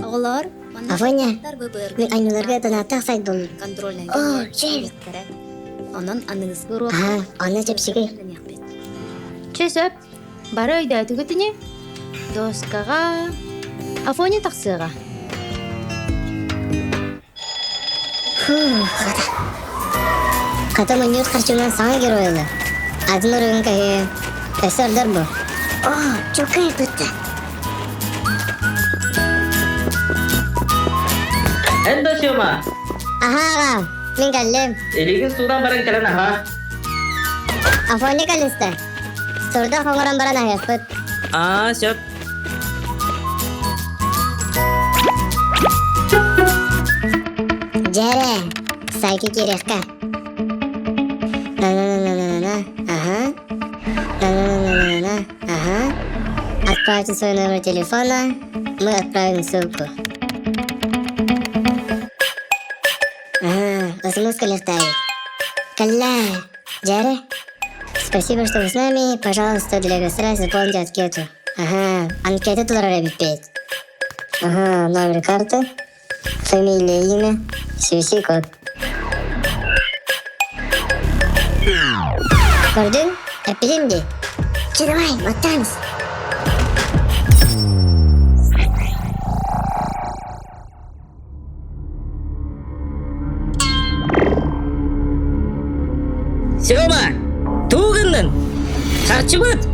Оголор Афоня, быбыр мен айнуларга тонаттак сайт болу. контроль. О, жел. Онон аныңыз гуру. Ага, аны чепсиги. Чөсөп, бары өйдө түгүтүнү. Доскага, Афоня таксыга. Ката мөнүр карчугунан саңа геройлы. Адын өрөгүн кайы. Эсердер бу. О, çok ayıptı. Endosyoma. Aha ağam, men geldim. Eligin sudan barang kalan aha. Afoni kaliste. Sorda hongoran baran ayıptı. Ah, siap. Jere, sayki kirekka. Na. Aha. На. Ага. Отправьте свой номер телефона, мы отправим ссылку. Ага, возьму-ка листаю. Калля, Джаре, спасибо, что вы с нами. Пожалуйста, для гостя заполните анкету. Ага, анкета туда бить. Ага, номер карты, фамилия, имя, CVC-код. Gördün? Öpeyim de. Давай, bakar mısın? Sioma. Tuğunun. Karçımıt.